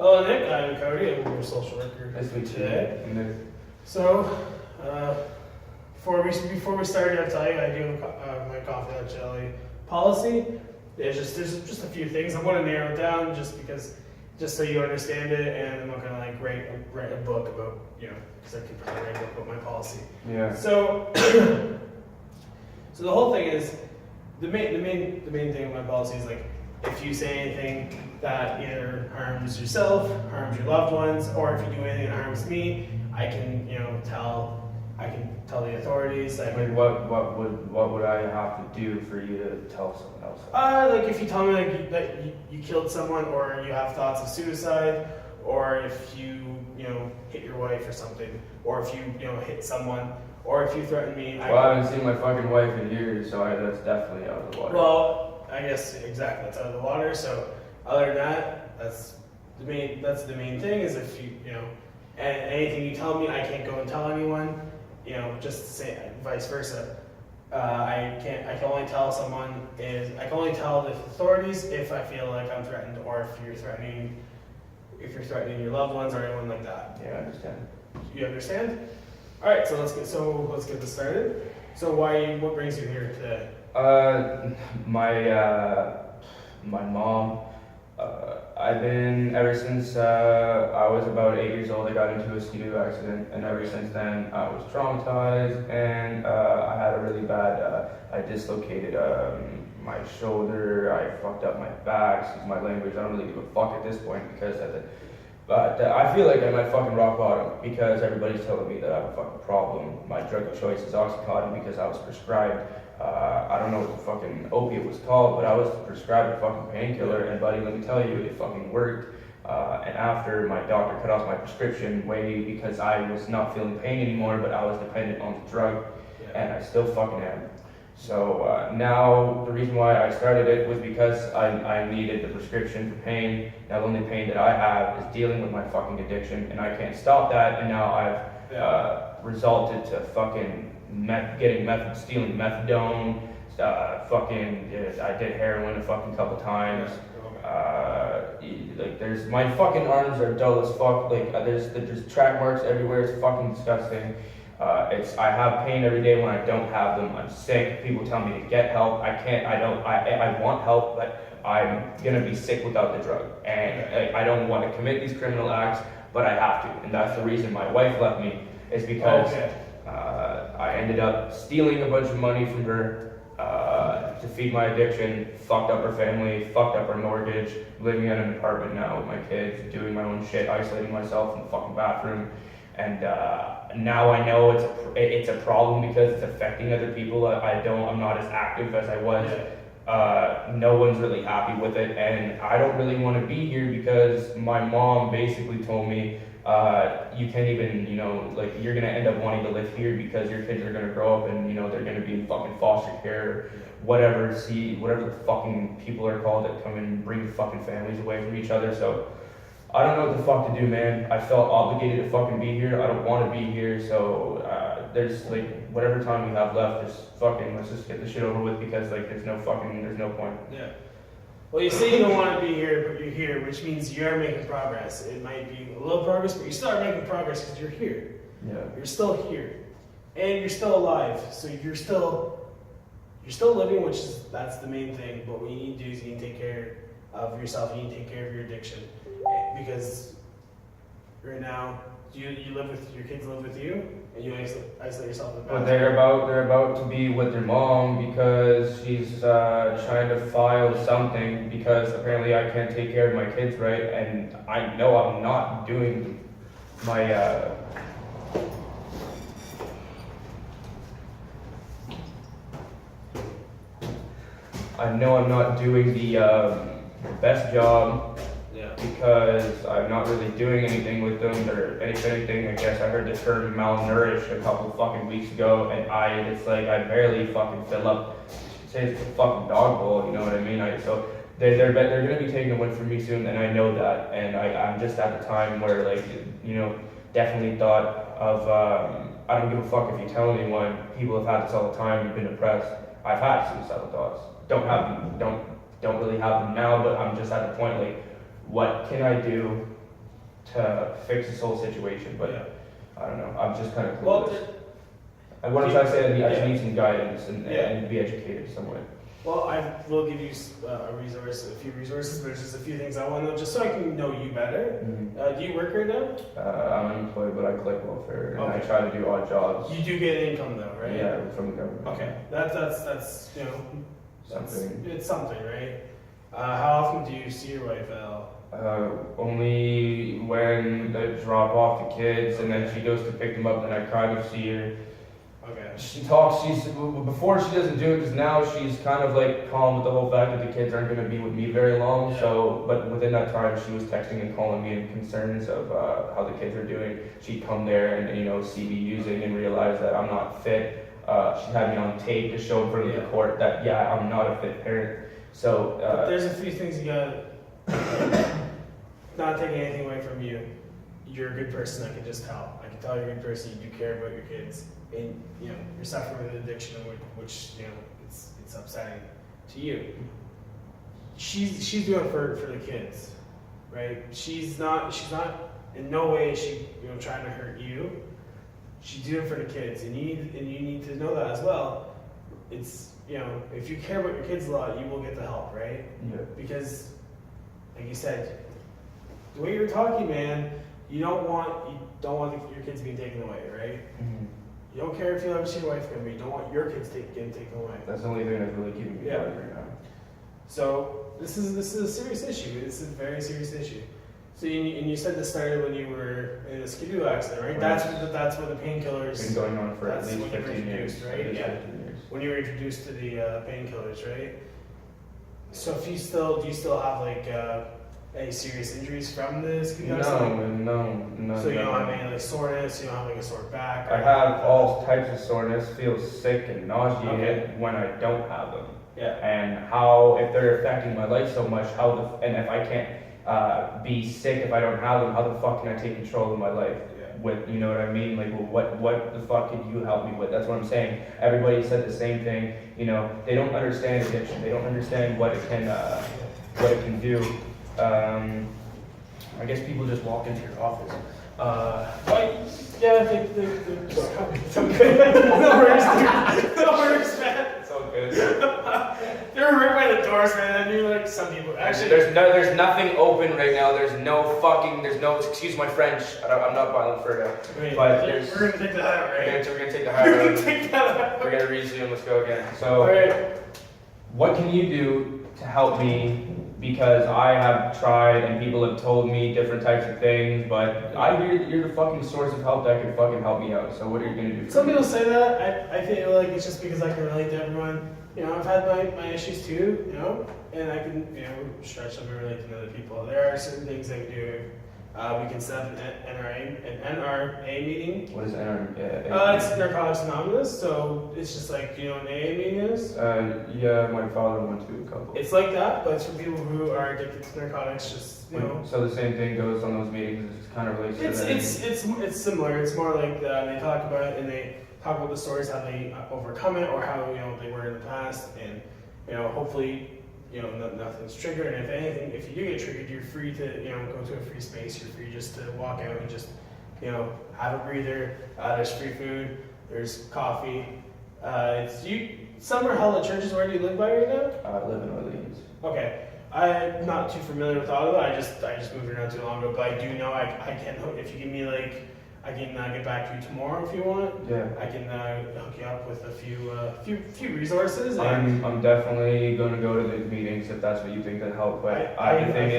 Hello, Nick. I'm Cody. I'm your social worker Nice to meet you today. Nick. So, before we start, I'll tell you I do my confidentiality policy. There's just a few things I want to narrow down, just so you understand it, and I'm not gonna like write a book about because I could probably write a book about my policy. Yeah. So, so the whole thing is the main thing of my policy is like if you say anything that either harms yourself, harms your loved ones, or if you do anything that harms me, I can tell the authorities. I mean, what would I have to do for you to tell someone else? Like if you tell me that you killed someone, or you have thoughts of suicide, or if you hit your wife or something, or if you hit someone, or if you threaten me. Well, I haven't seen my fucking wife in years, so that's definitely out of the water. Well, I guess exactly that's out of the water. So other than that, that's the main thing is if and anything you tell me, I can't go and tell anyone. Just to say vice versa. I can only tell the authorities if I feel like I'm threatened, or if you're threatening your loved ones or anyone like that. Yeah, I understand. You understand? All right, so let's get this started. So what brings you here today? My mom. I've been ever since I was about 8 years old. I got into a ski accident, and ever since then I was traumatized, and I had a really bad. I dislocated my shoulder. I fucked up my back. Excuse my language. I don't really give a fuck at this point because of it. But I feel like I'm at fucking rock bottom because everybody's telling me that I have a fucking problem. My drug of choice is Oxycontin because I was prescribed. I don't know what the fucking opiate was called, but I was prescribed a fucking painkiller, and buddy, let me tell you, it fucking worked. And after my doctor cut off my prescription because I was not feeling pain anymore, but I was dependent on the drug, and I still fucking am. So now the reason why I started it was because I needed the prescription for pain. Now the only pain that I have is dealing with my fucking addiction, and I can't stop that. And now I've resulted to fucking stealing methadone. I did heroin a fucking couple times. There's my fucking arms are dull as fuck. There's track marks everywhere. It's fucking disgusting. I have pain every day when I don't have them. I'm sick. People tell me to get help. I want help, but I'm gonna be sick without the drug. And I don't want to commit these criminal acts, but I have to. And that's the reason my wife left me, is because I ended up stealing a bunch of money from her to feed my addiction, fucked up her family, fucked up her mortgage, living in an apartment now with my kids, doing my own shit, isolating myself in the fucking bathroom. And now I know it's a problem because it's affecting other people. I'm not as active as I was. No one's really happy with it, and I don't really want to be here because my mom basically told me you can't even, you're gonna end up wanting to live here because your kids are gonna grow up and they're gonna be in fucking foster care, whatever the fucking people are called that come and bring fucking families away from each other. So I don't know what the fuck to do, man. I felt obligated to fucking be here. I don't want to be here, so there's whatever time we have left, let's just get this shit over with because there's no point. Yeah. Well, you say you don't want to be here, but you're here, which means you are making progress. It might be a little progress, but you still are making progress because you're here. Yeah. You're still here, and you're still alive. So you're still living, that's the main thing. But what you need to do is you need to take care of yourself. You need to take care of your addiction. Because right now, your kids live with you, and you isolate yourself in the But they're about to be with their mom because she's trying to file something because apparently I can't take care of my kids right, and I know I'm not doing my the best job. Because I'm not really doing anything with them, or if anything, I guess I heard the term malnourished a couple fucking weeks ago, and I barely fucking fill up. Say it's a fucking dog bowl, you know what I mean? So they're gonna be taking a win from me soon, and I know that, and I'm just at the time where definitely thought of I don't give a fuck if you tell anyone. People have had this all the time. You've been depressed. I've had suicidal thoughts. Don't really have them now, but I'm just at the point what can I do to fix this whole situation, but Yeah. I don't know. I'm just kind of Well, clueless. And what I'm trying to say is I just Yeah. need some guidance and Yeah. be educated somewhat. well, I will give you a few resources, but there's just a few things I want to know, just so I can know you better. Do you work right now? I'm unemployed, but I collect welfare and I Okay. try to do odd jobs. You do get income though, right? Yeah, from the government. Okay, that's you know, Something. it's something, right? How often do you see your wife, Al? Only when I drop off the kids and then she goes to pick them up and I try to see her. Okay. She talks, before she doesn't do it because now she's kind of like calm with the whole fact that the kids aren't going to be with me very long. Yeah. So, but within that time she was texting and calling me in concerns of how the kids are doing. She'd come there and, you know, see me using and realize that I'm not fit. She had me on tape to show in front of the court that, yeah, I'm not a fit parent. So, But there's a few things you gotta, not taking anything away from you. You're a good person, I can just tell. I can tell you're a good person, you do care about your kids. And, you know, you're suffering with an addiction, which you know, it's upsetting to you. She's doing it for the kids, right? She's not, in no way is she, you know, trying to hurt you. She's doing it for the kids, and you need to know that as well. It's, you know, if you care about your kids a lot, you will get the help, right? yeah. Because, like you said, the way you're talking, man, you don't want your kids being taken away, right? You don't care if you ever see your wife again, but you don't want your kids getting taken away. That's the only thing that's really keeping me Yeah. alive right now. So this is a serious issue. This is a very serious issue. So you said this started when you were in a skidoo accident, right? Right. That's when the painkillers. It's been going on for at That's least when you were 15 years. introduced, right? At least Yeah. 15 years. When you were introduced to the painkillers, right? So do you still have like any serious injuries from the skidoo accident? No. So you don't have any like soreness, you don't have like a sore back? or I have all types of soreness, feel sick and nauseated Okay. when I don't have them. Yeah. And how, if they're affecting my life so much, and if I can't be sick if I don't have them, how the fuck can I take control of my life? Yeah. With, you know what I mean? Like, well, what the fuck can you help me with? That's what I'm saying. Everybody said the same thing. You know, they don't understand addiction. They don't understand what it can do. I guess people just walk into your office. Yeah, it's okay. No worries, man. It's all good. They were right by the doors, man. I knew like some people. Actually, There's nothing open right now. There's no, excuse my French. I'm not violent for it. wait, but we're there's- gonna take that out, We're right? gonna take the high We're road. gonna take that out. We're gonna resume. Let's go again. All So, right. what can you do to help me? Because I have tried and people have told me different types of things, but I hear that you're the fucking source of help that can fucking help me out. So what are you gonna do? For Some me? people say that. I feel like it's just because I can relate to everyone. You know, I've had my issues too. You know, and I can stretch them and relate to other people. There are certain things I can do. We can set up an NRA meeting. What is NR? It's Narcotics Anonymous, so it's just like, you know what an AA meeting is? Yeah, my father went to a couple. It's like that, but it's for people who are addicted to narcotics, just, you know. So the same thing goes on those meetings. It's kind of relates to that. It's similar. It's more like they talk about it and they talk about the stories, how they overcome it or how, you know, they were in the past, and, you know, hopefully, you know, nothing's triggered. And if anything, if you do get triggered, you're free to, you know, go to a free space. You're free just to walk out and just, you know, have a breather. There's free food. There's coffee. Some are held at churches. Where do you live by right now? I live in Orleans. Okay. I'm not too familiar with Ottawa. I just moved here not too long ago. But I do know I can, if you give me like, I can get back to you tomorrow if you want. Yeah. I can hook you up with a few resources. And I'm definitely going to go to the meetings if that's what you think that help. But the thing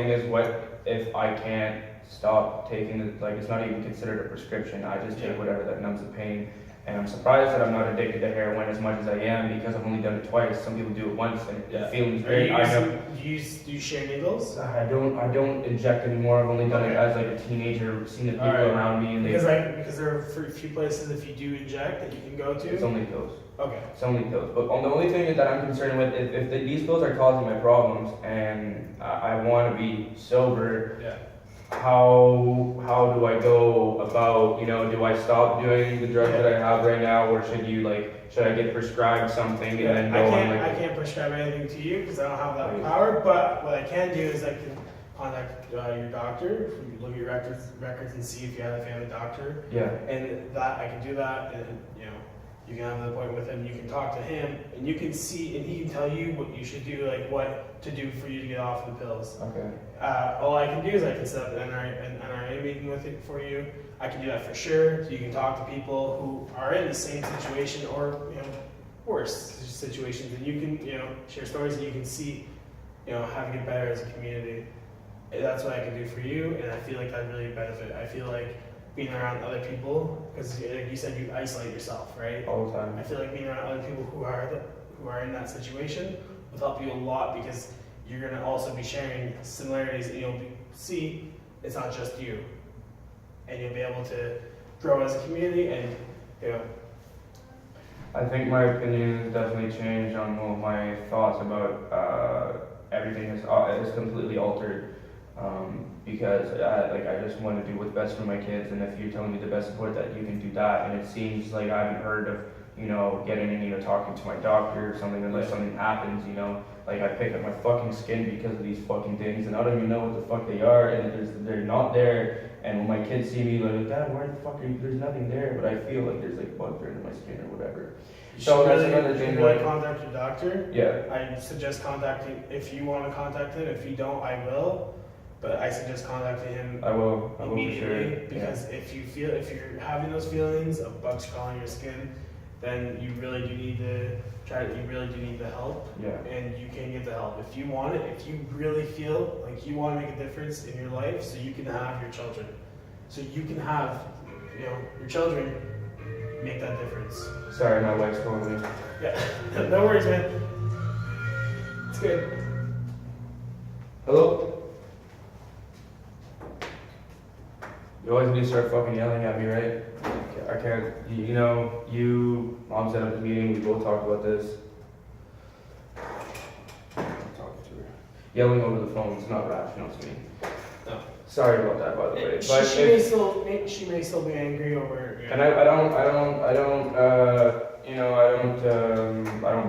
is, what if I can't stop taking it? Like, it's not even considered a prescription. I just take whatever that numbs the pain. And I'm surprised that I'm not addicted to heroin as much as I am because I've only done it twice. Some people do it once and the feeling's great. Do you share needles? I don't inject anymore. I've only done it as like a teenager, seen the people around me, and because there are a few places if you do inject that you can go to. it's only pills. Okay. It's only pills. But the only thing that I'm concerned with is if these pills are causing my problems and I want to be sober. Yeah. How do I go about, you know, do I stop doing the drugs that I have right now, or should I get prescribed something and then go on like? I can't prescribe anything to you because I don't have that power. But what I can do is I can contact your doctor, look at your records and see if you have a family doctor. Yeah. And that I can do that, and you know, you can have an appointment with him. You can talk to him, and you can see, and he can tell you what you should do, like what to do for you to get off the pills. Okay. All I can do is I can set up an NRA meeting with it for you. I can do that for sure. So you can talk to people who are in the same situation or worse situations, and you can share stories, and you can see how to get better as a community. And that's what I can do for you, and I feel like that really benefit. I feel like being around other people, because like you said, you isolate yourself, right? All the time. I feel like being around other people who are in that situation will help you a lot, because you're gonna also be sharing similarities, and you'll see it's not just you, and you'll be able to grow as a community. And I think my opinion has definitely changed on my thoughts about everything is completely altered. Because I just want to do what's best for my kids, and if you're telling me the best support that you can do that, and it seems like I haven't heard of getting in talking to my doctor or something unless something happens, like I pick up my fucking skin because of these fucking things, and I don't even know what the fuck they are, and they're not there. And when my kids see me, like, Dad, where the fuck are you? There's nothing there, but I feel like there's like bugs under my skin or whatever. So that's another thing. You really contact your doctor. Yeah. I suggest contacting, if you want to contact him. If you don't, I will. But I suggest contacting him I will immediately, for sure. because if you're having those feelings of bugs crawling your skin, then you really do need the help. Yeah. And you can get the help if you want it. If you really feel like you want to make a difference in your life, so you can have your children, so you can have your children make that difference. Sorry, my wife's calling me. Yeah. No worries, man. It's good. Hello? You always need to start fucking yelling at me, right? I can't, Mom set up a meeting, we both talked about this. I'm talking to her. Yelling over the phone is not rational to me. No. Sorry about that, by the way. She, But she may still be angry over. and I don't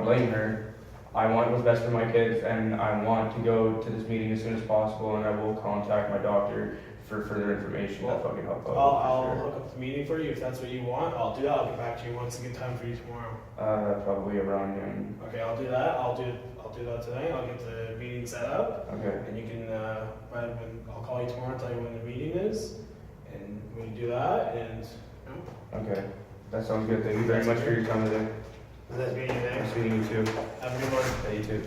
blame her. I want what's best for my kids, and I want to go to this meeting as soon as possible, and I will contact my doctor for further information. That fucking help out. I'll hook up the meeting for you if that's what you want. I'll do that. I'll get back to you once a good time for you tomorrow. Probably around noon. Okay, I'll do that. I'll do that today. I'll get the meeting set up, Okay. and you can. I'll call you tomorrow and tell you when the meeting is, and we can do that. And Okay. That sounds good. Thank you very much for your time today. nice meeting you. Nice meeting you too. Have a good one. Yeah, you too.